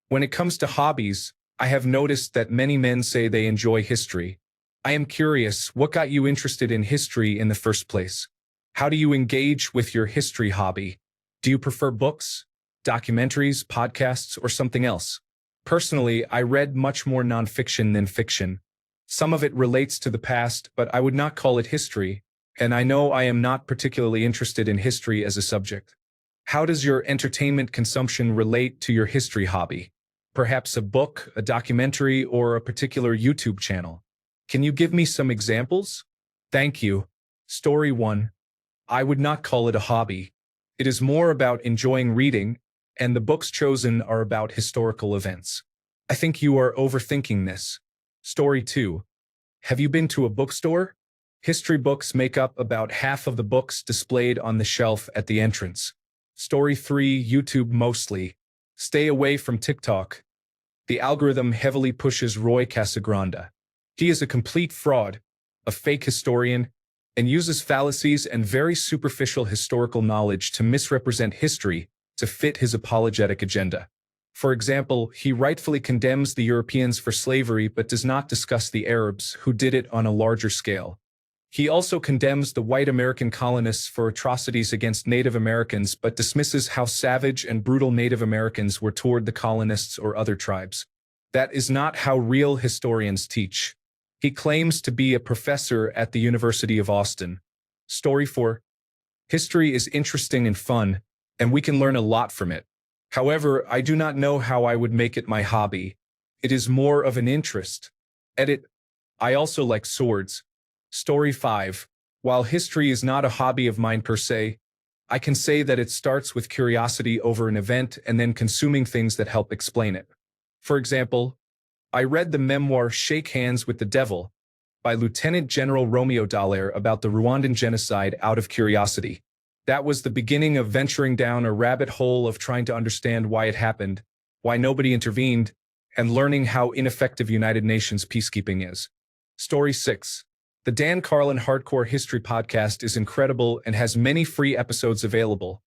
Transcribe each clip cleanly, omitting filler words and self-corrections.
When it comes to hobbies, I have noticed that many men say they enjoy history. I am curious, what got you interested in history in the first place? How do you engage with your history hobby? Do you prefer books, documentaries, podcasts, or something else? Personally, I read much more nonfiction than fiction. Some of it relates to the past, but I would not call it history, and I know I am not particularly interested in history as a subject. How does your entertainment consumption relate to your history hobby? Perhaps a book, a documentary, or a particular YouTube channel? Can you give me some examples? Thank you. Story 1. I would not call it a hobby. It is more about enjoying reading, and the books chosen are about historical events. I think you are overthinking this. Story 2. Have you been to a bookstore? History books make up about half of the books displayed on the shelf at the entrance. Story 3. YouTube mostly. Stay away from TikTok. The algorithm heavily pushes Roy Casagrande. He is a complete fraud, a fake historian, and uses fallacies and very superficial historical knowledge to misrepresent history to fit his apologetic agenda. For example, he rightfully condemns the Europeans for slavery but does not discuss the Arabs who did it on a larger scale. He also condemns the white American colonists for atrocities against Native Americans but dismisses how savage and brutal Native Americans were toward the colonists or other tribes. That is not how real historians teach. He claims to be a professor at the University of Austin. Story 4. History is interesting and fun, and we can learn a lot from it. However, I do not know how I would make it my hobby. It is more of an interest. Edit. I also like swords. Story 5. While history is not a hobby of mine per se, I can say that it starts with curiosity over an event and then consuming things that help explain it. For example, I read the memoir Shake Hands with the Devil by Lieutenant General Romeo Dallaire about the Rwandan genocide out of curiosity. That was the beginning of venturing down a rabbit hole of trying to understand why it happened, why nobody intervened, and learning how ineffective United Nations peacekeeping is. Story 6. The Dan Carlin Hardcore History Podcast is incredible and has many free episodes available,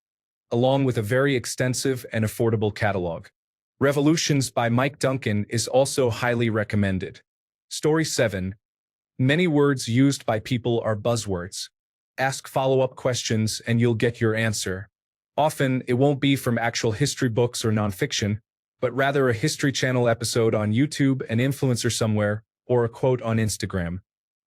along with a very extensive and affordable catalog. Revolutions by Mike Duncan is also highly recommended. Story 7. Many words used by people are buzzwords. Ask follow-up questions and you'll get your answer. Often, it won't be from actual history books or nonfiction, but rather a History Channel episode on YouTube, an influencer somewhere, or a quote on Instagram.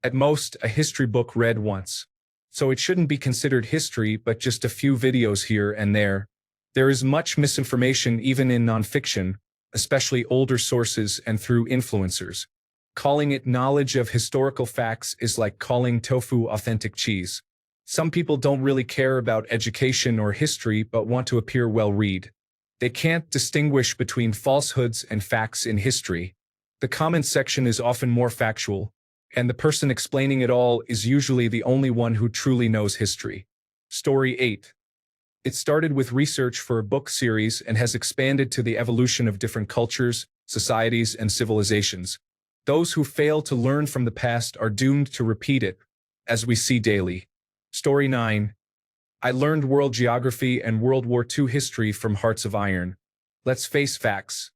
At most, a history book read once. So it shouldn't be considered history, but just a few videos here and there. There is much misinformation even in nonfiction, especially older sources and through influencers. Calling it knowledge of historical facts is like calling tofu authentic cheese. Some people don't really care about education or history but want to appear well-read. They can't distinguish between falsehoods and facts in history. The comment section is often more factual, and the person explaining it all is usually the only one who truly knows history. Story 8. It started with research for a book series and has expanded to the evolution of different cultures, societies, and civilizations. Those who fail to learn from the past are doomed to repeat it, as we see daily. Story 9. I learned world geography and World War II history from Hearts of Iron. Let's face facts.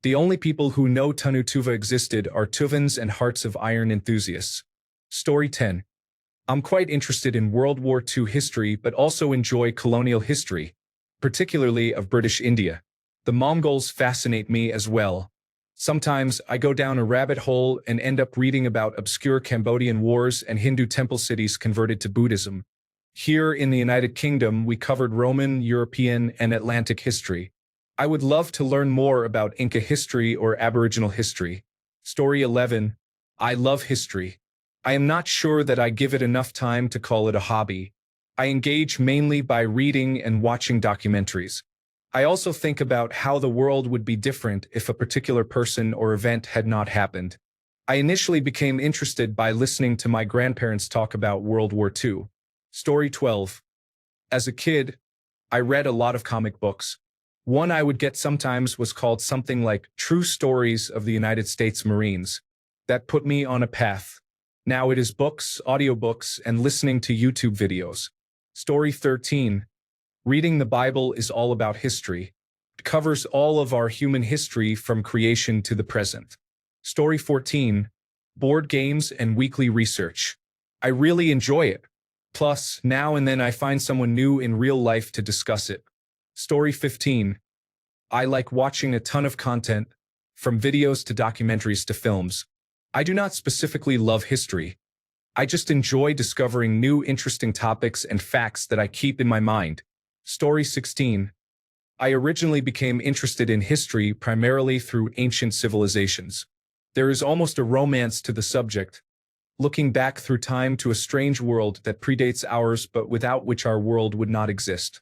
The only people who know Tunu Tuva existed are Tuvans and Hearts of Iron enthusiasts. Story 10. I'm quite interested in World War II history but also enjoy colonial history, particularly of British India. The Mongols fascinate me as well. Sometimes I go down a rabbit hole and end up reading about obscure Cambodian wars and Hindu temple cities converted to Buddhism. Here in the United Kingdom, we covered Roman, European, and Atlantic history. I would love to learn more about Inca history or Aboriginal history. Story 11. I love history. I am not sure that I give it enough time to call it a hobby. I engage mainly by reading and watching documentaries. I also think about how the world would be different if a particular person or event had not happened. I initially became interested by listening to my grandparents talk about World War II. Story 12. As a kid, I read a lot of comic books. One I would get sometimes was called something like True Stories of the United States Marines. That put me on a path. Now it is books, audiobooks, and listening to YouTube videos. Story 13. Reading the Bible is all about history. It covers all of our human history from creation to the present. Story 14, board games and weekly research. I really enjoy it. Plus, now and then I find someone new in real life to discuss it. Story 15, I like watching a ton of content, from videos to documentaries to films. I do not specifically love history. I just enjoy discovering new interesting topics and facts that I keep in my mind. Story 16, I originally became interested in history primarily through ancient civilizations. There is almost a romance to the subject, looking back through time to a strange world that predates ours but without which our world would not exist.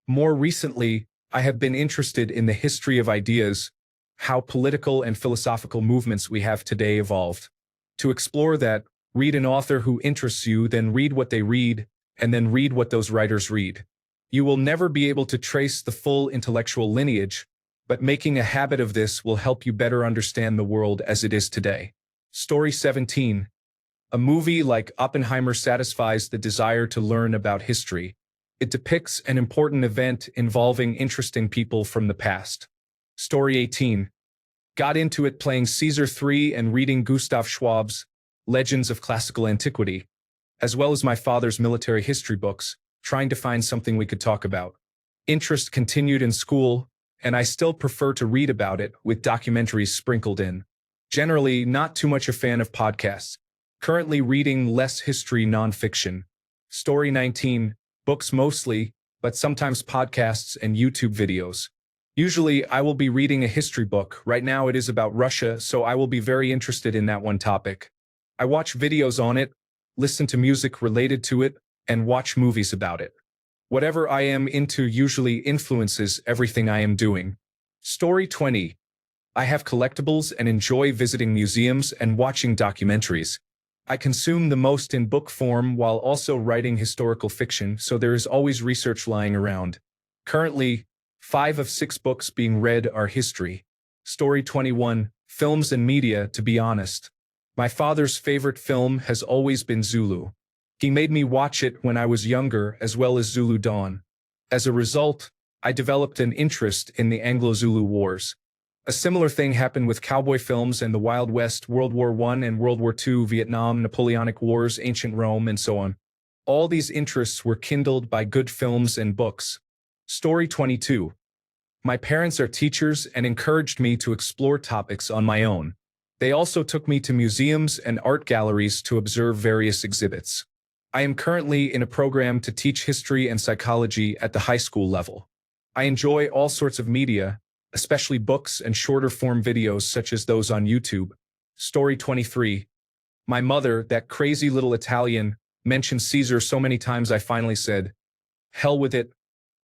More recently, I have been interested in the history of ideas, how political and philosophical movements we have today evolved. To explore that, read an author who interests you, then read what they read, and then read what those writers read. You will never be able to trace the full intellectual lineage, but making a habit of this will help you better understand the world as it is today. Story 17. A movie like Oppenheimer satisfies the desire to learn about history. It depicts an important event involving interesting people from the past. Story 18. Got into it playing Caesar 3 and reading Gustav Schwab's Legends of Classical Antiquity, as well as my father's military history books, trying to find something we could talk about. Interest continued in school, and I still prefer to read about it with documentaries sprinkled in. Generally, not too much a fan of podcasts. Currently reading less history nonfiction. Story 19, books mostly, but sometimes podcasts and YouTube videos. Usually, I will be reading a history book. Right now it is about Russia, so I will be very interested in that one topic. I watch videos on it, listen to music related to it, and watch movies about it. Whatever I am into usually influences everything I am doing. Story 20. I have collectibles and enjoy visiting museums and watching documentaries. I consume the most in book form while also writing historical fiction, so there is always research lying around. Currently, 5 of 6 books being read are history. Story 21. Films and media, to be honest. My father's favorite film has always been Zulu. He made me watch it when I was younger, as well as Zulu Dawn. As a result, I developed an interest in the Anglo-Zulu Wars. A similar thing happened with cowboy films and the Wild West, World War I and World War II, Vietnam, Napoleonic Wars, ancient Rome, and so on. All these interests were kindled by good films and books. Story 22. My parents are teachers and encouraged me to explore topics on my own. They also took me to museums and art galleries to observe various exhibits. I am currently in a program to teach history and psychology at the high school level. I enjoy all sorts of media, especially books and shorter form videos such as those on YouTube. Story 23. My mother, that crazy little Italian, mentioned Caesar so many times I finally said, hell with it,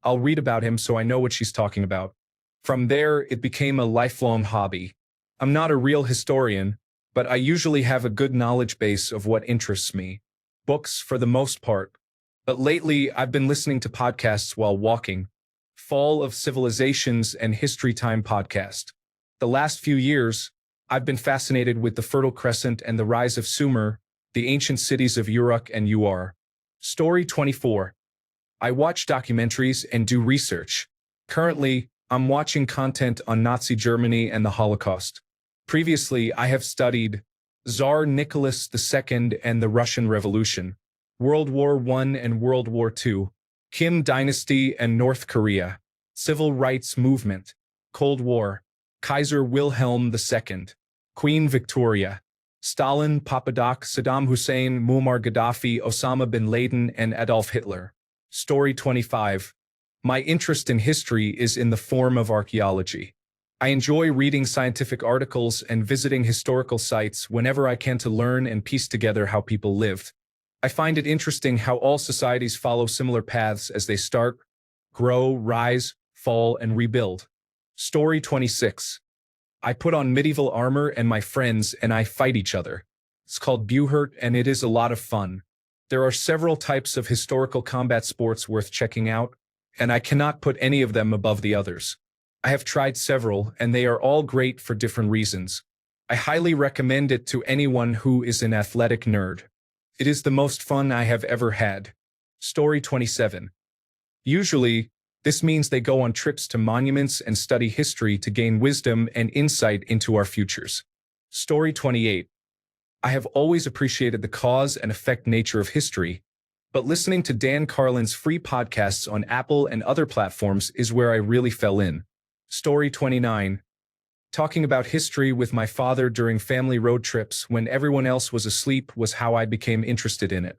I'll read about him so I know what she's talking about. From there, it became a lifelong hobby. I'm not a real historian, but I usually have a good knowledge base of what interests me. Books for the most part. But lately, I've been listening to podcasts while walking. Fall of Civilizations and History Time podcast. The last few years, I've been fascinated with the Fertile Crescent and the rise of Sumer, the ancient cities of Uruk and Ur. Story 24. I watch documentaries and do research. Currently, I'm watching content on Nazi Germany and the Holocaust. Previously, I have studied Tsar Nicholas II and the Russian Revolution, World War I and World War II, Kim Dynasty and North Korea, Civil Rights Movement, Cold War, Kaiser Wilhelm II, Queen Victoria, Stalin, Papadoc, Saddam Hussein, Muammar Gaddafi, Osama bin Laden, and Adolf Hitler. Story 25. My interest in history is in the form of archaeology. I enjoy reading scientific articles and visiting historical sites whenever I can to learn and piece together how people lived. I find it interesting how all societies follow similar paths as they start, grow, rise, fall, and rebuild. Story 26. I put on medieval armor and my friends and I fight each other. It's called Buhurt and it is a lot of fun. There are several types of historical combat sports worth checking out, and I cannot put any of them above the others. I have tried several, and they are all great for different reasons. I highly recommend it to anyone who is an athletic nerd. It is the most fun I have ever had. Story 27. Usually, This means they go on trips to monuments and study history to gain wisdom and insight into our futures. Story 28. I have always appreciated the cause and effect nature of history, but listening to Dan Carlin's free podcasts on Apple and other platforms is where I really fell in. Story 29. Talking about history with my father during family road trips when everyone else was asleep was how I became interested in it.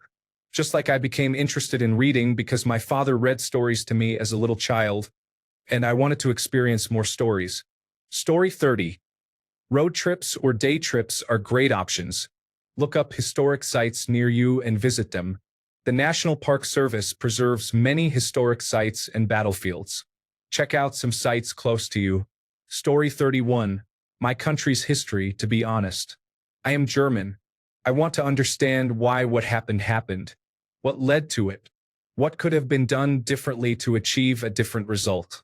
Just like I became interested in reading because my father read stories to me as a little child, and I wanted to experience more stories. Story 30. Road trips or day trips are great options. Look up historic sites near you and visit them. The National Park Service preserves many historic sites and battlefields. Check out some sites close to you. Story 31. My country's history, to be honest. I am German. I want to understand why what happened. What led to it? What could have been done differently to achieve a different result?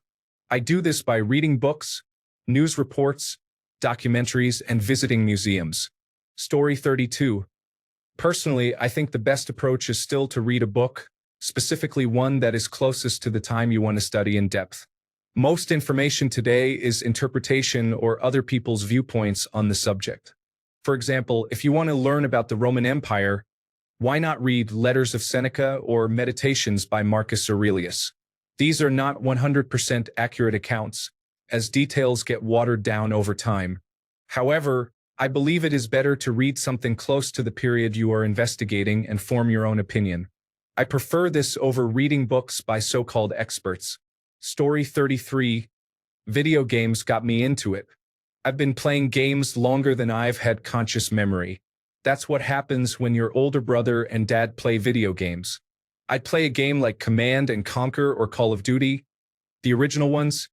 I do this by reading books, news reports, documentaries, and visiting museums. Story 32. Personally, I think the best approach is still to read a book, specifically one that is closest to the time you want to study in depth. Most information today is interpretation or other people's viewpoints on the subject. For example, if you want to learn about the Roman Empire, why not read Letters of Seneca or Meditations by Marcus Aurelius? These are not 100% accurate accounts, as details get watered down over time. However, I believe it is better to read something close to the period you are investigating and form your own opinion. I prefer this over reading books by so-called experts. Story 33. Video games got me into it. I've been playing games longer than I've had conscious memory. That's what happens when your older brother and dad play video games. I'd play a game like Command and Conquer or Call of Duty, the original ones.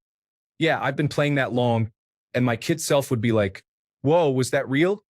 Yeah, I've been playing that long, and my kid self would be like, whoa, was that real?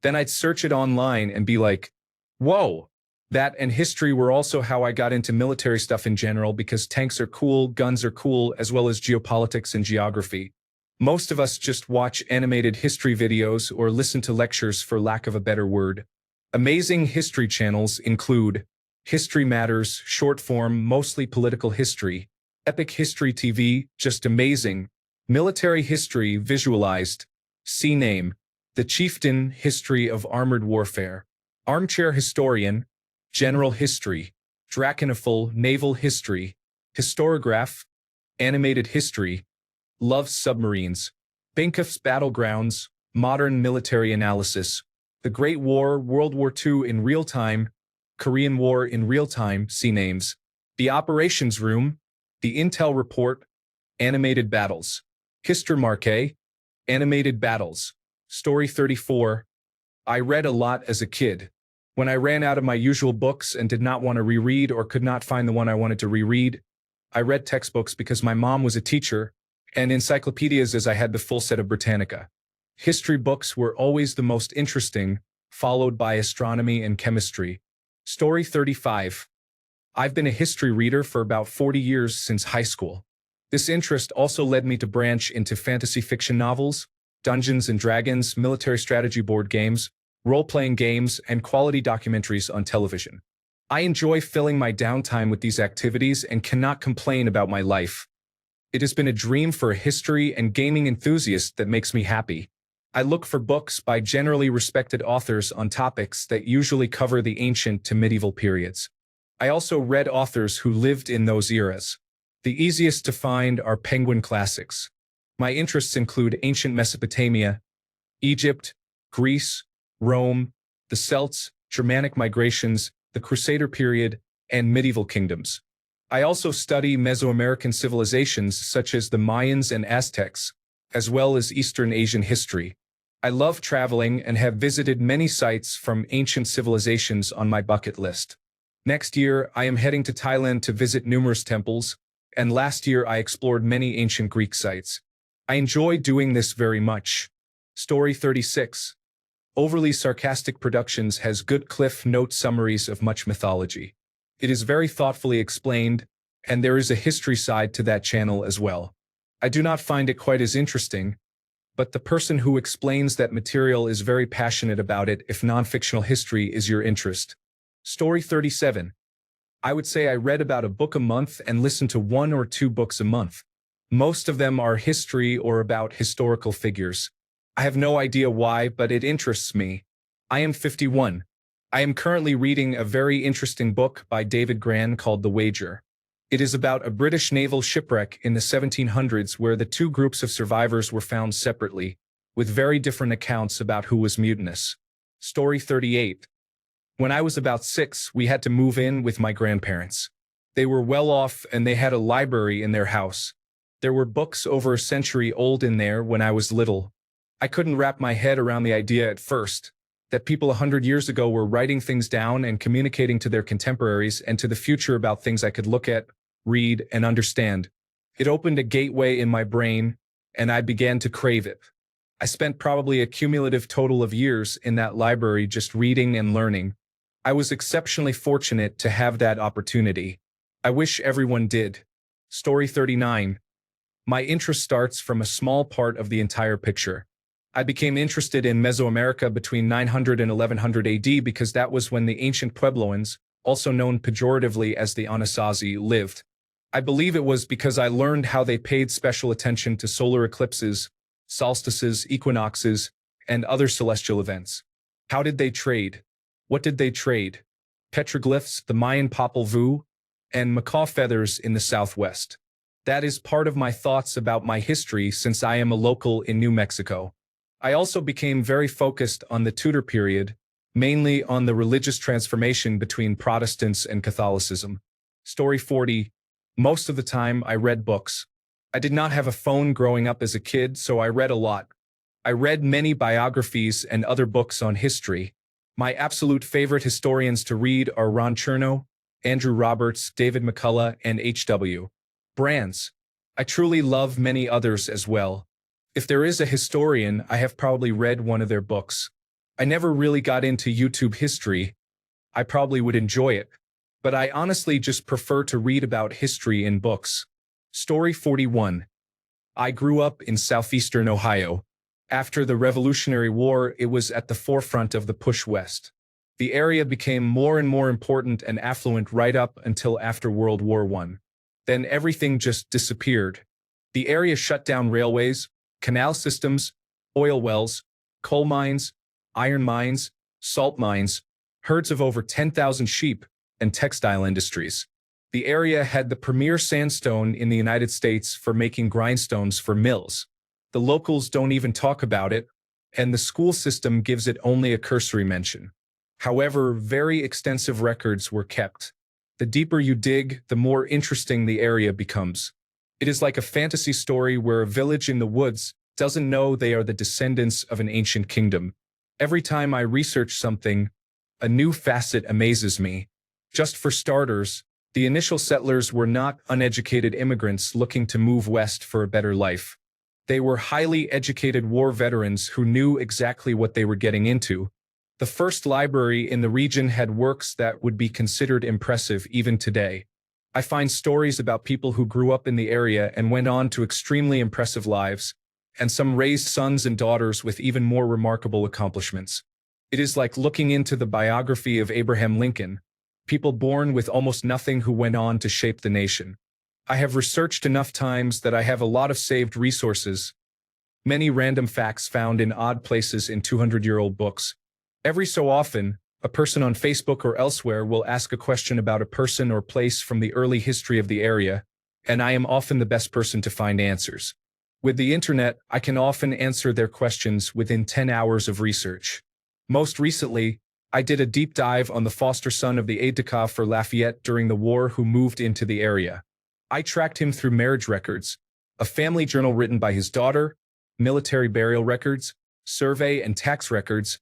Then I'd search it online and be like, whoa. That and history were also how I got into military stuff in general because tanks are cool, guns are cool, as well as geopolitics and geography. Most of us just watch animated history videos or listen to lectures for lack of a better word. Amazing history channels include History Matters, short form, mostly political history, Epic History TV, just amazing, Military History Visualized, CNAME, The Chieftain History of Armored Warfare, Armchair Historian, General History, Draconiful Naval History, Historiograph, Animated History, Loves Submarines, Binkoff's Battlegrounds, Modern Military Analysis, The Great War, World War II in Real Time, Korean War in Real Time, CNAMES, The Operations Room, The Intel Report, Animated Battles, Histormarque, Animated Battles. Story 34. I read a lot as a kid. When I ran out of my usual books and did not want to reread or could not find the one I wanted to reread, I read textbooks because my mom was a teacher, and encyclopedias as I had the full set of Britannica. History books were always the most interesting, followed by astronomy and chemistry. Story 35. I've been a history reader for about 40 years since high school. This interest also led me to branch into fantasy fiction novels, Dungeons and Dragons, military strategy board games, role-playing games, and quality documentaries on television. I enjoy filling my downtime with these activities and cannot complain about my life. It has been a dream for a history and gaming enthusiast that makes me happy. I look for books by generally respected authors on topics that usually cover the ancient to medieval periods. I also read authors who lived in those eras. The easiest to find are Penguin Classics. My interests include ancient Mesopotamia, Egypt, Greece, Rome, the Celts, Germanic migrations, the Crusader period, and medieval kingdoms. I also study Mesoamerican civilizations such as the Mayans and Aztecs, as well as Eastern Asian history. I love traveling and have visited many sites from ancient civilizations on my bucket list. Next year, I am heading to Thailand to visit numerous temples, and last year I explored many ancient Greek sites. I enjoy doing this very much. Story 36. Overly Sarcastic Productions has good cliff note summaries of much mythology. It is very thoughtfully explained, and there is a history side to that channel as well. I do not find it quite as interesting, but the person who explains that material is very passionate about it if non-fictional history is your interest. Story 37. I would say I read about a book a month and listened to 1 or 2 books a month. Most of them are history or about historical figures. I have no idea why, but it interests me. I am 51. I am currently reading a very interesting book by David Gran called The Wager. It is about a British naval shipwreck in the 1700s where the two groups of survivors were found separately, with very different accounts about who was mutinous. Story 38. When I was about 6, we had to move in with my grandparents. They were well off and they had a library in their house. There were books over a century old in there when I was little. I couldn't wrap my head around the idea at first, that people 100 years ago were writing things down and communicating to their contemporaries and to the future about things I could look at, read, and understand. It opened a gateway in my brain, and I began to crave it. I spent probably a cumulative total of years in that library just reading and learning. I was exceptionally fortunate to have that opportunity. I wish everyone did. Story 39. My interest starts from a small part of the entire picture. I became interested in Mesoamerica between 900 and 1100 AD because that was when the ancient Puebloans, also known pejoratively as the Anasazi, lived. I believe it was because I learned how they paid special attention to solar eclipses, solstices, equinoxes, and other celestial events. How did they trade? What did they trade? Petroglyphs, the Mayan Popol Vuh, and macaw feathers in the southwest. That is part of my thoughts about my history since I am a local in New Mexico. I also became very focused on the Tudor period, mainly on the religious transformation between Protestants and Catholicism. Story 40. Most of the time I read books. I did not have a phone growing up as a kid, so I read a lot. I read many biographies and other books on history. My absolute favorite historians to read are Ron Chernow, Andrew Roberts, David McCullough, and H.W. Brands. I truly love many others as well. If there is a historian, I have probably read one of their books. I never really got into YouTube history. I probably would enjoy it, but I honestly just prefer to read about history in books. Story 41. I grew up in southeastern Ohio. After the Revolutionary War, it was at the forefront of the push west. The area became more and more important and affluent right up until after World War I. Then everything just disappeared. The area shut down railways, canal systems, oil wells, coal mines, iron mines, salt mines, herds of over 10,000 sheep, and textile industries. The area had the premier sandstone in the United States for making grindstones for mills. The locals don't even talk about it, and the school system gives it only a cursory mention. However, very extensive records were kept. The deeper you dig, the more interesting the area becomes. It is like a fantasy story where a village in the woods doesn't know they are the descendants of an ancient kingdom. Every time I research something, a new facet amazes me. Just for starters, the initial settlers were not uneducated immigrants looking to move west for a better life. They were highly educated war veterans who knew exactly what they were getting into. The first library in the region had works that would be considered impressive even today. I find stories about people who grew up in the area and went on to extremely impressive lives, and some raised sons and daughters with even more remarkable accomplishments. It is like looking into the biography of Abraham Lincoln, people born with almost nothing who went on to shape the nation. I have researched enough times that I have a lot of saved resources, many random facts found in odd places in 200-year-old books. Every so often, a person on Facebook or elsewhere will ask a question about a person or place from the early history of the area, and I am often the best person to find answers. With the internet, I can often answer their questions within 10 hours of research. Most recently, I did a deep dive on the foster son of the aide-de-camp for Lafayette during the war who moved into the area. I tracked him through marriage records, a family journal written by his daughter, military burial records, survey and tax records,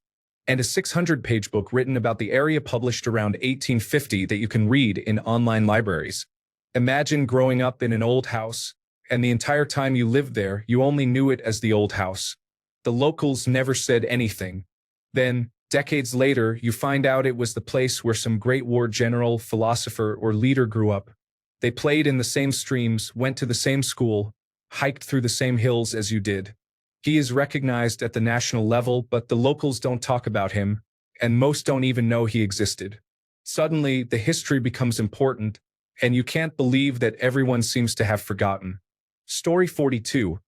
and a 600-page book written about the area published around 1850 that you can read in online libraries. Imagine growing up in an old house, and the entire time you lived there, you only knew it as the old house. The locals never said anything. Then, decades later, you find out it was the place where some great war general, philosopher, or leader grew up. They played in the same streams, went to the same school, hiked through the same hills as you did. He is recognized at the national level, but the locals don't talk about him, and most don't even know he existed. Suddenly, the history becomes important, and you can't believe that everyone seems to have forgotten. Story 42.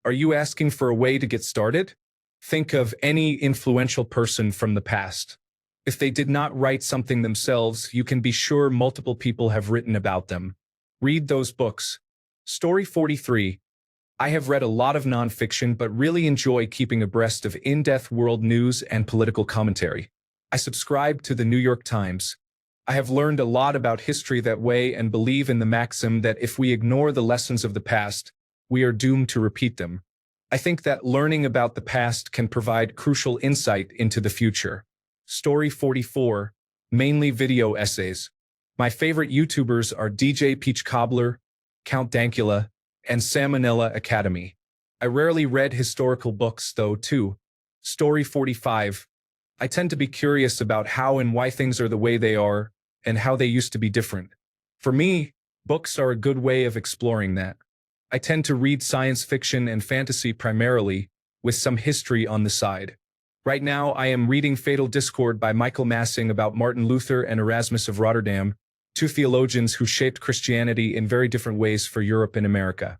Are you asking for a way to get started? Think of any influential person from the past. If they did not write something themselves, you can be sure multiple people have written about them. Read those books. Story 43. I have read a lot of nonfiction but really enjoy keeping abreast of in-depth world news and political commentary. I subscribe to the New York Times. I have learned a lot about history that way and believe in the maxim that if we ignore the lessons of the past, we are doomed to repeat them. I think that learning about the past can provide crucial insight into the future. Story 44. Mainly video essays. My favorite YouTubers are DJ Peach Cobbler, Count Dankula, and Salmonella Academy. I rarely read historical books, though, too. Story 45. I tend to be curious about how and why things are the way they are, and how they used to be different. For me, books are a good way of exploring that. I tend to read science fiction and fantasy primarily, with some history on the side. Right now, I am reading Fatal Discord by Michael Massing about Martin Luther and Erasmus of Rotterdam, two theologians who shaped Christianity in very different ways for Europe and America.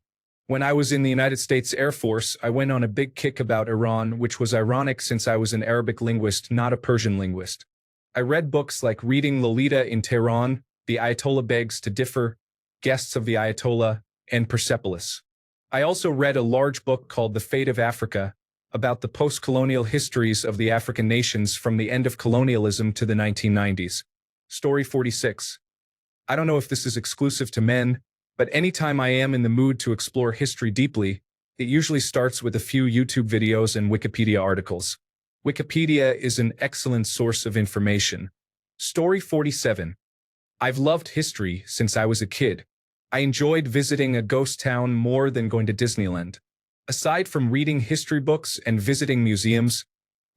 When I was in the United States Air Force, I went on a big kick about Iran, which was ironic since I was an Arabic linguist, not a Persian linguist. I read books like Reading Lolita in Tehran, The Ayatollah Begs to Differ, Guests of the Ayatollah, and Persepolis. I also read a large book called The Fate of Africa, about the post-colonial histories of the African nations from the end of colonialism to the 1990s. Story 46. I don't know if this is exclusive to men, but anytime I am in the mood to explore history deeply, it usually starts with a few YouTube videos and Wikipedia articles. Wikipedia is an excellent source of information. Story 47. I've loved history since I was a kid. I enjoyed visiting a ghost town more than going to Disneyland. Aside from reading history books and visiting museums,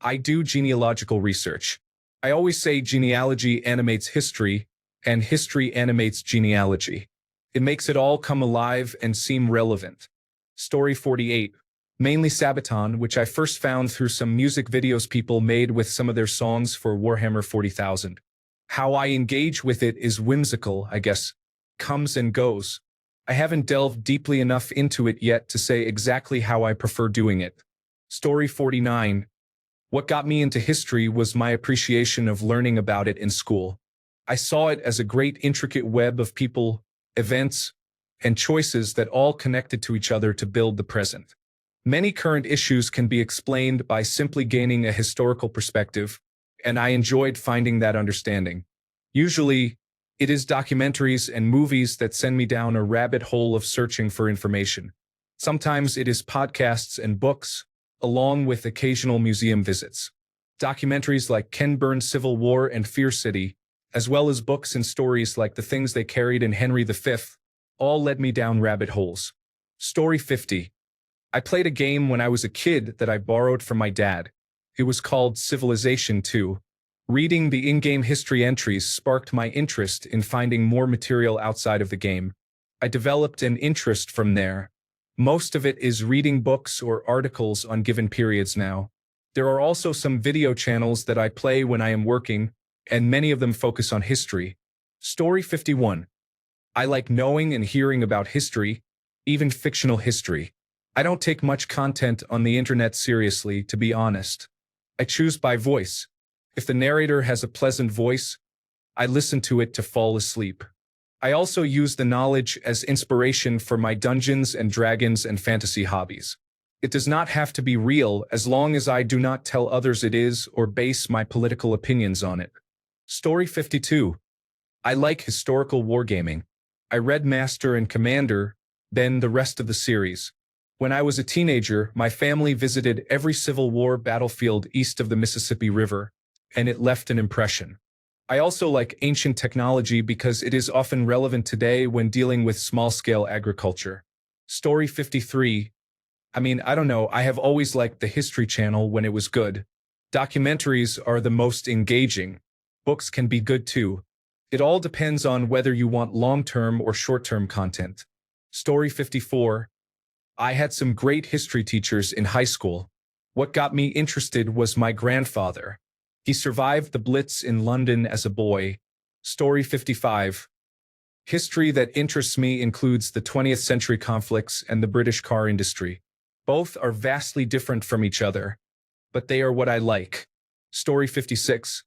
I do genealogical research. I always say genealogy animates history, and history animates genealogy. It makes it all come alive and seem relevant. Story 48. Mainly Sabaton, which I first found through some music videos people made with some of their songs for Warhammer 40,000. How I engage with it is whimsical, I guess. Comes and goes. I haven't delved deeply enough into it yet to say exactly how I prefer doing it. Story 49. What got me into history was my appreciation of learning about it in school. I saw it as a great intricate web of people, events, and choices that all connected to each other to build the present. Many current issues can be explained by simply gaining a historical perspective, and I enjoyed finding that understanding. Usually, it is documentaries and movies that send me down a rabbit hole of searching for information. Sometimes it is podcasts and books, along with occasional museum visits. Documentaries like Ken Burns' Civil War and Fear City, as well as books and stories like The Things They Carried in Henry V, all led me down rabbit holes. Story 50. I played a game when I was a kid that I borrowed from my dad. It was called Civilization 2. Reading the in-game history entries sparked my interest in finding more material outside of the game. I developed an interest from there. Most of it is reading books or articles on given periods now. There are also some video channels that I play when I am working, and many of them focus on history. Story 51. I like knowing and hearing about history, even fictional history. I don't take much content on the internet seriously, to be honest. I choose by voice. If the narrator has a pleasant voice, I listen to it to fall asleep. I also use the knowledge as inspiration for my Dungeons and Dragons and fantasy hobbies. It does not have to be real as long as I do not tell others it is or base my political opinions on it. Story 52. I like historical wargaming. I read Master and Commander, then the rest of the series. When I was a teenager, my family visited every Civil War battlefield east of the Mississippi River, and it left an impression. I also like ancient technology because it is often relevant today when dealing with small-scale agriculture. Story 53. I don't know, I have always liked the History Channel when it was good. Documentaries are the most engaging. Books can be good too. It all depends on whether you want long-term or short-term content. Story 54. I had some great history teachers in high school. What got me interested was my grandfather. He survived the Blitz in London as a boy, Story 55. History that interests me includes the 20th century conflicts and the British car industry. Both are vastly different from each other, but they are what I like. Story 56.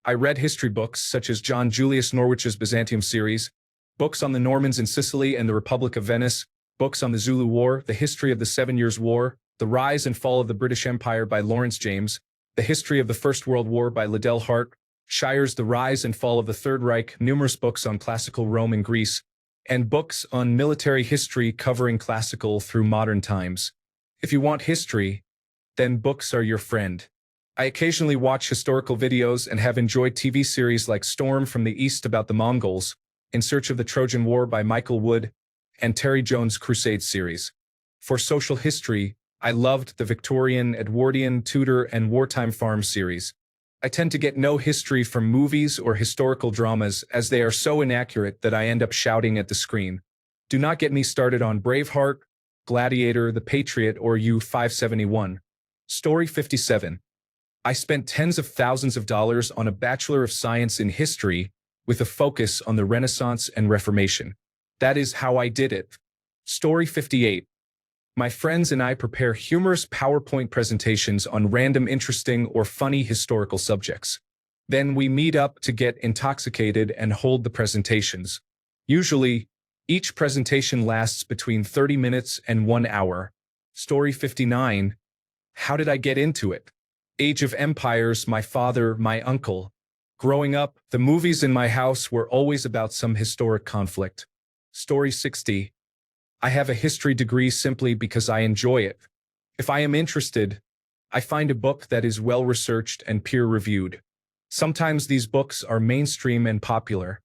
I read history books such as John Julius Norwich's Byzantium series, books on the Normans in Sicily and the Republic of Venice, books on the Zulu War, the history of the 7 Years' War, the rise and fall of the British Empire by Lawrence James, the history of the First World War by Liddell Hart, Shire's The Rise and Fall of the Third Reich, numerous books on classical Rome and Greece, and books on military history covering classical through modern times. If you want history, then books are your friend. I occasionally watch historical videos and have enjoyed TV series like Storm from the East about the Mongols, In Search of the Trojan War by Michael Wood, and Terry Jones' Crusades series. For social history, I loved the Victorian, Edwardian, Tudor, and Wartime Farm series. I tend to get no history from movies or historical dramas as they are so inaccurate that I end up shouting at the screen. Do not get me started on Braveheart, Gladiator, The Patriot, or U-571. Story 57. I spent tens of thousands of dollars on a Bachelor of Science in History with a focus on the Renaissance and Reformation. That is how I did it. Story 58. My friends and I prepare humorous PowerPoint presentations on random interesting or funny historical subjects. Then we meet up to get intoxicated and hold the presentations. Usually, each presentation lasts between 30 minutes and 1 hour. Story 59. How did I get into it? Age of Empires, my father, my uncle. Growing up, the movies in my house were always about some historic conflict. Story 60. I have a history degree simply because I enjoy it. If I am interested, I find a book that is well-researched and peer-reviewed. Sometimes these books are mainstream and popular.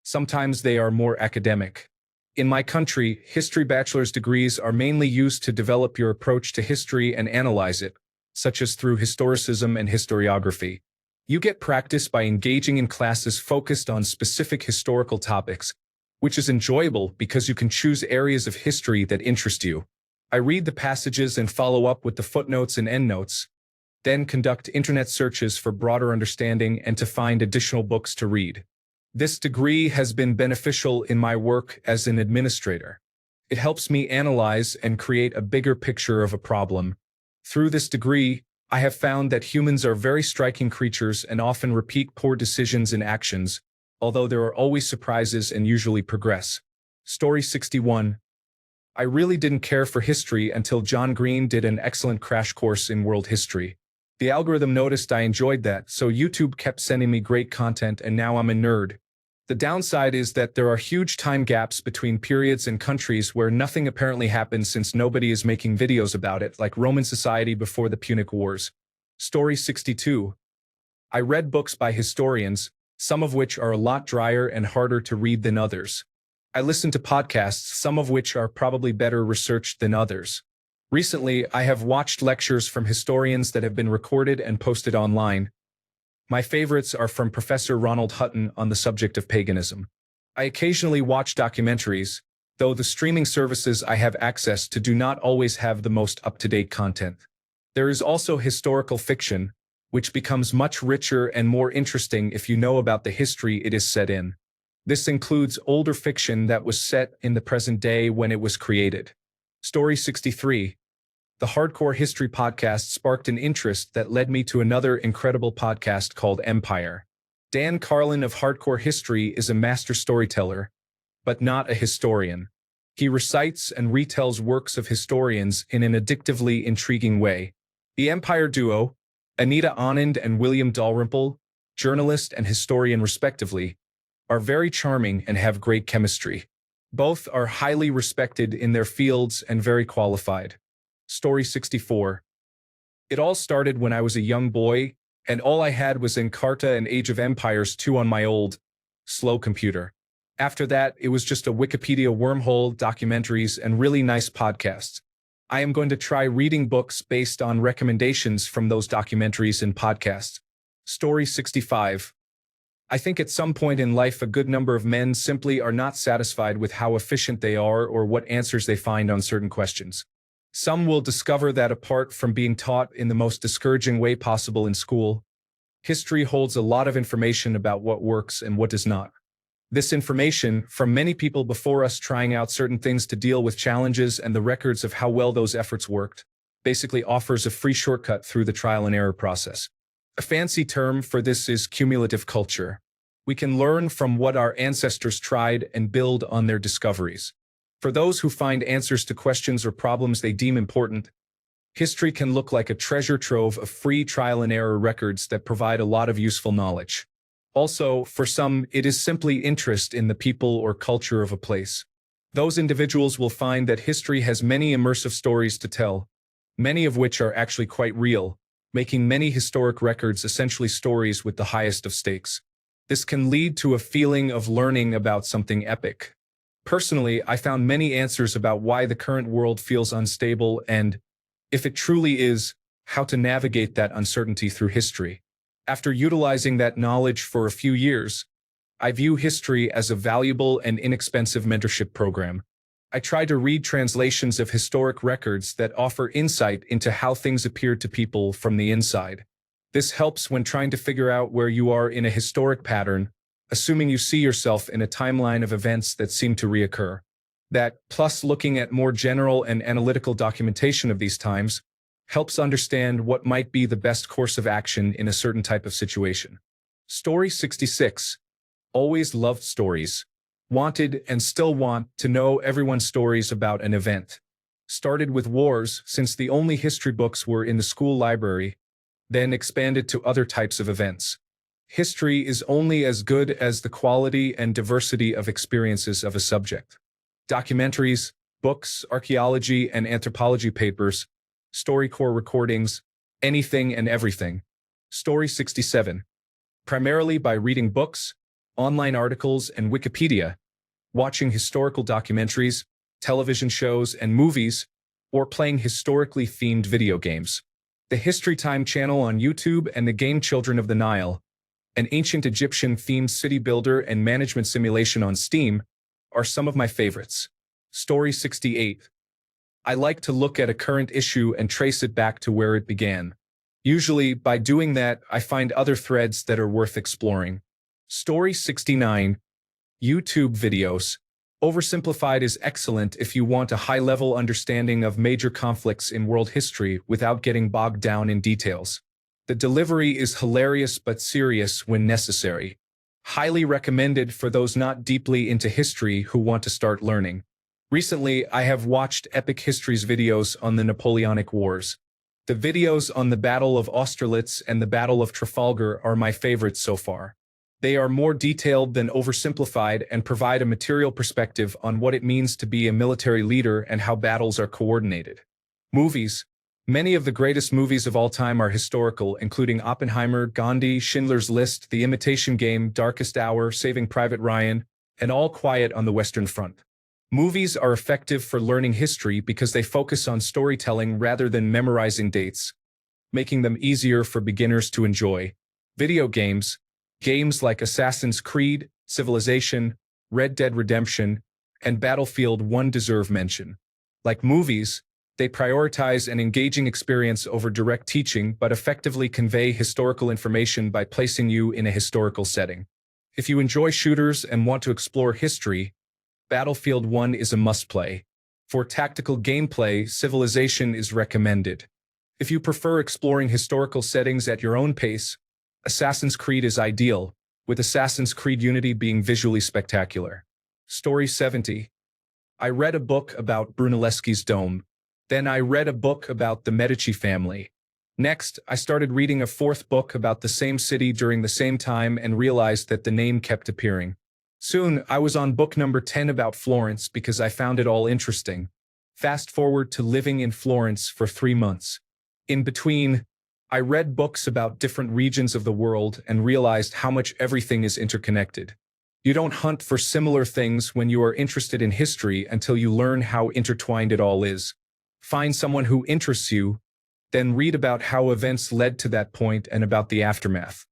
Sometimes they are more academic. In my country, history bachelor's degrees are mainly used to develop your approach to history and analyze it, such as through historicism and historiography. You get practice by engaging in classes focused on specific historical topics, which is enjoyable because you can choose areas of history that interest you. I read the passages and follow up with the footnotes and endnotes, then conduct internet searches for broader understanding and to find additional books to read. This degree has been beneficial in my work as an administrator. It helps me analyze and create a bigger picture of a problem. Through this degree, I have found that humans are very striking creatures and often repeat poor decisions and actions, although there are always surprises and usually progress. Story 61. I really didn't care for history until John Green did an excellent crash course in world history. The algorithm noticed I enjoyed that, so YouTube kept sending me great content and now I'm a nerd. The downside is that there are huge time gaps between periods and countries where nothing apparently happened since nobody is making videos about it, like Roman society before the Punic Wars. Story 62. I read books by historians, some of which are a lot drier and harder to read than others. I listen to podcasts, some of which are probably better researched than others. Recently, I have watched lectures from historians that have been recorded and posted online. My favorites are from Professor Ronald Hutton on the subject of paganism. I occasionally watch documentaries, though the streaming services I have access to do not always have the most up-to-date content. There is also historical fiction, which becomes much richer and more interesting if you know about the history it is set in. This includes older fiction that was set in the present day when it was created. Story 63. The Hardcore History podcast sparked an interest that led me to another incredible podcast called Empire. Dan Carlin of Hardcore History is a master storyteller, but not a historian. He recites and retells works of historians in an addictively intriguing way. The Empire duo, Anita Anand and William Dalrymple, journalist and historian respectively, are very charming and have great chemistry. Both are highly respected in their fields and very qualified. Story 64. It all started when I was a young boy, and all I had was Encarta and Age of Empires 2 on my old, slow computer. After that, it was just a Wikipedia wormhole, documentaries, and really nice podcasts. I am going to try reading books based on recommendations from those documentaries and podcasts. Story 65. I think at some point in life a good number of men simply are not satisfied with how efficient they are or what answers they find on certain questions. Some will discover that apart from being taught in the most discouraging way possible in school, History holds a lot of information about what works and what does not. This information, from many people before us trying out certain things to deal with challenges and the records of how well those efforts worked, basically offers a free shortcut through the trial and error process. A fancy term for this is cumulative culture. We can learn from what our ancestors tried and build on their discoveries. For those who find answers to questions or problems they deem important, history can look like a treasure trove of free trial and error records that provide a lot of useful knowledge. Also, for some, it is simply interest in the people or culture of a place. Those individuals will find that history has many immersive stories to tell, many of which are actually quite real, making many historic records essentially stories with the highest of stakes. This can lead to a feeling of learning about something epic. Personally, I found many answers about why the current world feels unstable and, if it truly is, how to navigate that uncertainty through history. After utilizing that knowledge for a few years, I view history as a valuable and inexpensive mentorship program. I try to read translations of historic records that offer insight into how things appeared to people from the inside. This helps when trying to figure out where you are in a historic pattern, assuming you see yourself in a timeline of events that seem to reoccur. That, plus looking at more general and analytical documentation of these times, helps understand what might be the best course of action in a certain type of situation. Story 66. Always loved stories. Wanted and still want to know everyone's stories about an event. Started with wars, since the only history books were in the school library, then expanded to other types of events. History is only as good as the quality and diversity of experiences of a subject. Documentaries, books, archaeology and anthropology papers, StoryCorps recordings, anything and everything. Story 67. Primarily by reading books, online articles, and Wikipedia, watching historical documentaries, television shows, and movies, or playing historically themed video games. The History Time channel on YouTube and the game Children of the Nile, an ancient Egyptian-themed city builder and management simulation on Steam, are some of my favorites. Story 68. I like to look at a current issue and trace it back to where it began. Usually, by doing that, I find other threads that are worth exploring. Story 69. YouTube videos. Oversimplified is excellent if you want a high-level understanding of major conflicts in world history without getting bogged down in details. The delivery is hilarious but serious when necessary. Highly recommended for those not deeply into history who want to start learning. Recently, I have watched Epic History's videos on the Napoleonic Wars. The videos on the Battle of Austerlitz and the Battle of Trafalgar are my favorites so far. They are more detailed than oversimplified and provide a material perspective on what it means to be a military leader and how battles are coordinated. Movies. Many of the greatest movies of all time are historical, including Oppenheimer, Gandhi, Schindler's List, The Imitation Game, Darkest Hour, Saving Private Ryan, and All Quiet on the Western Front. Movies are effective for learning history because they focus on storytelling rather than memorizing dates, making them easier for beginners to enjoy. Video games. Games like Assassin's Creed, Civilization, Red Dead Redemption, and Battlefield 1 deserve mention. Like movies, they prioritize an engaging experience over direct teaching but effectively convey historical information by placing you in a historical setting. If you enjoy shooters and want to explore history, Battlefield 1 is a must-play. For tactical gameplay, Civilization is recommended. If you prefer exploring historical settings at your own pace, Assassin's Creed is ideal, with Assassin's Creed Unity being visually spectacular. Story 70. I read a book about Brunelleschi's Dome. Then I read a book about the Medici family. Next, I started reading a fourth book about the same city during the same time and realized that the name kept appearing. Soon, I was on book number 10 about Florence because I found it all interesting. Fast forward to living in Florence for 3 months. In between, I read books about different regions of the world and realized how much everything is interconnected. You don't hunt for similar things when you are interested in history until you learn how intertwined it all is. Find someone who interests you, then read about how events led to that point and about the aftermath.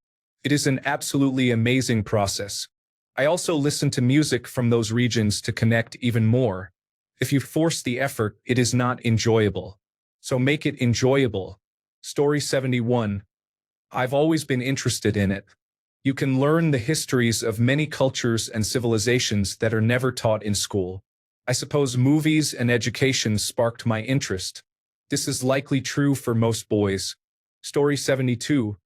It is an absolutely amazing process. I also listen to music from those regions to connect even more. If you force the effort, it is not enjoyable. So make it enjoyable. Story 71. I've always been interested in it. You can learn the histories of many cultures and civilizations that are never taught in school. I suppose movies and education sparked my interest. This is likely true for most boys. Story 72.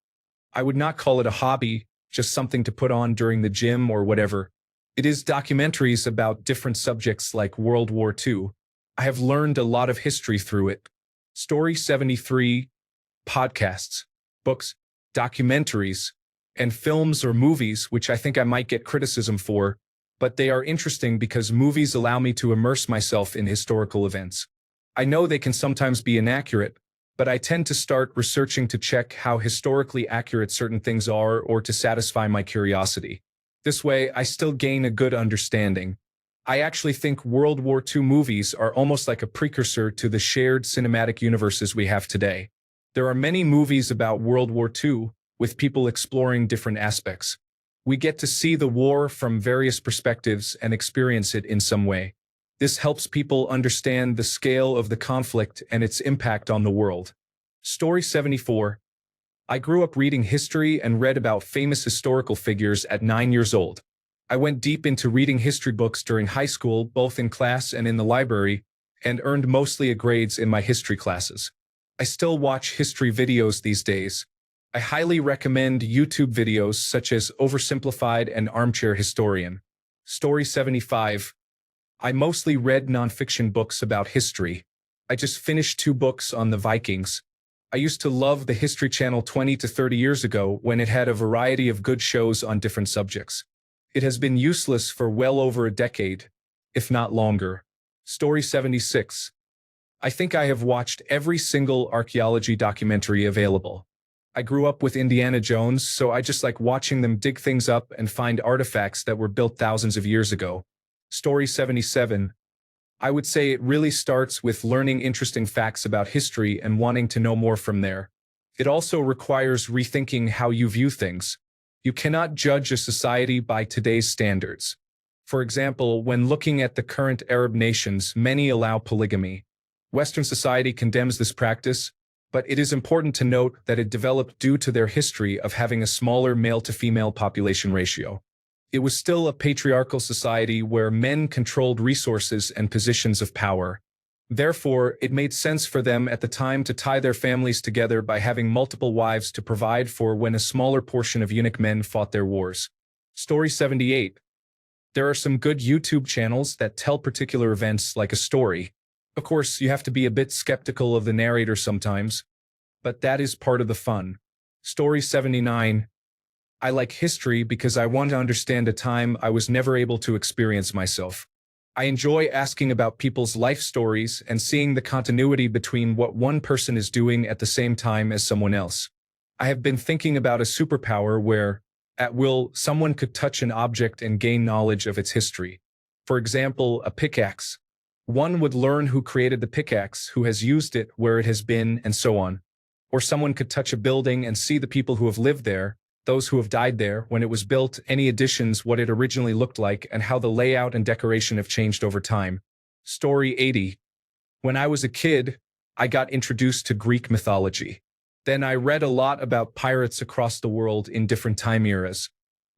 I would not call it a hobby, just something to put on during the gym or whatever. It is documentaries about different subjects like World War II. I have learned a lot of history through it. Story 73. Podcasts, books, documentaries, and films or movies, which I think I might get criticism for, but they are interesting because movies allow me to immerse myself in historical events. I know they can sometimes be inaccurate, but I tend to start researching to check how historically accurate certain things are or to satisfy my curiosity. This way, I still gain a good understanding. I actually think World War II movies are almost like a precursor to the shared cinematic universes we have today. There are many movies about World War II, with people exploring different aspects. We get to see the war from various perspectives and experience it in some way. This helps people understand the scale of the conflict and its impact on the world. Story 74. I grew up reading history and read about famous historical figures at 9 years old. I went deep into reading history books during high school, both in class and in the library, and earned mostly A grades in my history classes. I still watch history videos these days. I highly recommend YouTube videos such as Oversimplified and Armchair Historian. Story 75. I mostly read nonfiction books about history. I just finished 2 books on the Vikings. I used to love the History Channel 20 to 30 years ago when it had a variety of good shows on different subjects. It has been useless for well over a decade, if not longer. Story 76. I think I have watched every single archaeology documentary available. I grew up with Indiana Jones, so I just like watching them dig things up and find artifacts that were built thousands of years ago. Story 77. I would say it really starts with learning interesting facts about history and wanting to know more from there. It also requires rethinking how you view things. You cannot judge a society by today's standards. For example, when looking at the current Arab nations, many allow polygamy. Western society condemns this practice, but it is important to note that it developed due to their history of having a smaller male-to-female population ratio. It was still a patriarchal society where men controlled resources and positions of power. Therefore, it made sense for them at the time to tie their families together by having multiple wives to provide for when a smaller portion of eunuch men fought their wars. Story 78. There are some good YouTube channels that tell particular events like a story. Of course, you have to be a bit skeptical of the narrator sometimes, but that is part of the fun. Story 79. I like history because I want to understand a time I was never able to experience myself. I enjoy asking about people's life stories and seeing the continuity between what one person is doing at the same time as someone else. I have been thinking about a superpower where, at will, someone could touch an object and gain knowledge of its history. For example, a pickaxe. One would learn who created the pickaxe, who has used it, where it has been, and so on. Or someone could touch a building and see the people who have lived there, those who have died there, when it was built, any additions, what it originally looked like, and how the layout and decoration have changed over time. Story 80. When I was a kid, I got introduced to Greek mythology. Then I read a lot about pirates across the world in different time eras.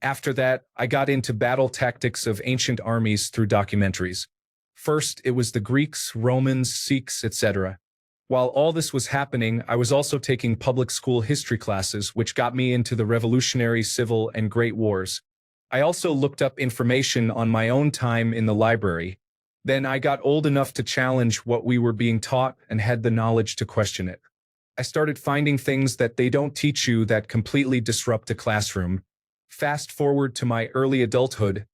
After that, I got into battle tactics of ancient armies through documentaries. First, it was the Greeks, Romans, Sikhs, etc. While all this was happening, I was also taking public school history classes, which got me into the Revolutionary, Civil, and Great Wars. I also looked up information on my own time in the library. Then I got old enough to challenge what we were being taught and had the knowledge to question it. I started finding things that they don't teach you that completely disrupt the classroom. Fast forward to my early adulthood,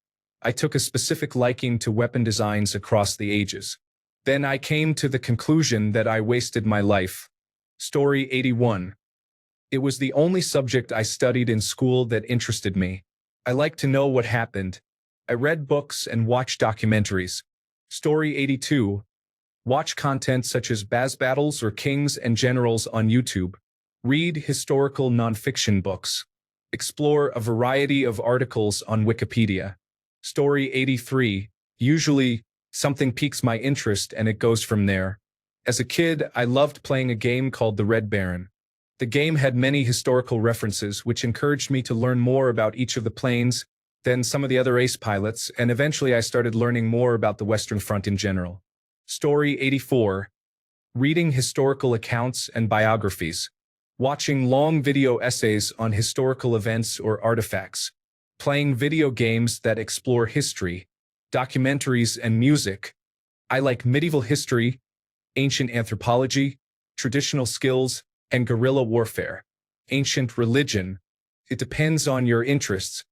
I took a specific liking to weapon designs across the ages. Then I came to the conclusion that I wasted my life. Story 81. It was the only subject I studied in school that interested me. I like to know what happened. I read books and watched documentaries. Story 82. Watch content such as Baz Battles or Kings and Generals on YouTube. Read historical nonfiction books. Explore a variety of articles on Wikipedia. Story 83. Usually, something piques my interest and it goes from there. As a kid, I loved playing a game called the Red Baron. The game had many historical references, which encouraged me to learn more about each of the planes, then some of the other ace pilots, and eventually I started learning more about the Western Front in general. Story 84. Reading historical accounts and biographies. Watching long video essays on historical events or artifacts. Playing video games that explore history. Documentaries and music. I like medieval history, ancient anthropology, traditional skills, and guerrilla warfare. Ancient religion. It depends on your interests.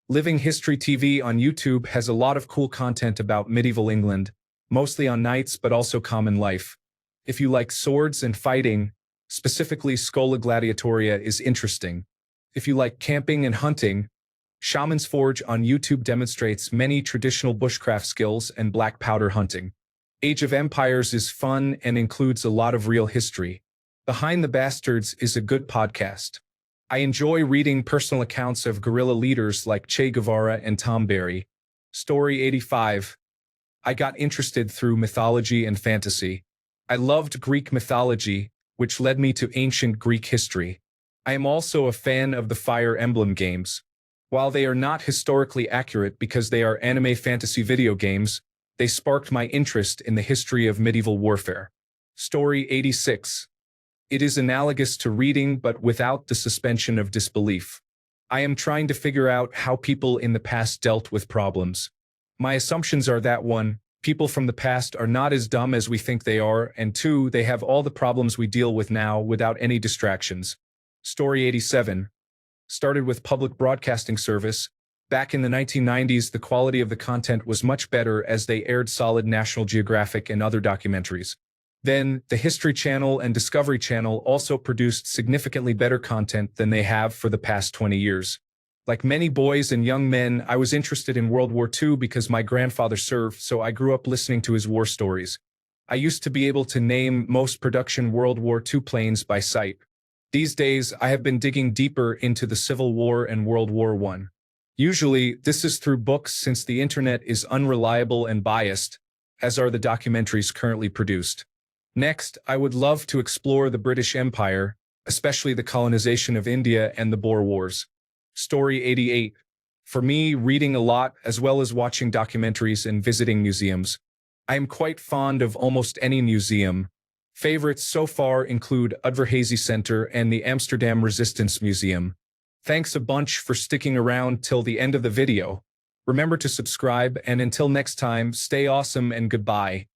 Living History TV on YouTube has a lot of cool content about medieval England, mostly on knights but also common life. If you like swords and fighting, specifically Schola Gladiatoria is interesting. If you like camping and hunting, Shaman's Forge on YouTube demonstrates many traditional bushcraft skills and black powder hunting. Age of Empires is fun and includes a lot of real history. Behind the Bastards is a good podcast. I enjoy reading personal accounts of guerrilla leaders like Che Guevara and Tom Berry. Story 85. I got interested through mythology and fantasy. I loved Greek mythology, which led me to ancient Greek history. I am also a fan of the Fire Emblem games. While they are not historically accurate because they are anime fantasy video games, they sparked my interest in the history of medieval warfare. Story 86. It is analogous to reading but without the suspension of disbelief. I am trying to figure out how people in the past dealt with problems. My assumptions are that 1, people from the past are not as dumb as we think they are, and 2, they have all the problems we deal with now without any distractions. Story 87. Started with public broadcasting service. Back in the 1990s, the quality of the content was much better as they aired solid National Geographic and other documentaries. Then, the History Channel and Discovery Channel also produced significantly better content than they have for the past 20 years. Like many boys and young men, I was interested in World War II because my grandfather served, so I grew up listening to his war stories. I used to be able to name most production World War II planes by sight. These days, I have been digging deeper into the Civil War and World War I. Usually, this is through books since the internet is unreliable and biased, as are the documentaries currently produced. Next, I would love to explore the British Empire, especially the colonization of India and the Boer Wars. Story 88. For me, reading a lot as well as watching documentaries and visiting museums. I am quite fond of almost any museum. Favorites so far include Udvarhazy Center and the Amsterdam Resistance Museum. Thanks a bunch for sticking around till the end of the video. Remember to subscribe, and until next time, stay awesome and goodbye.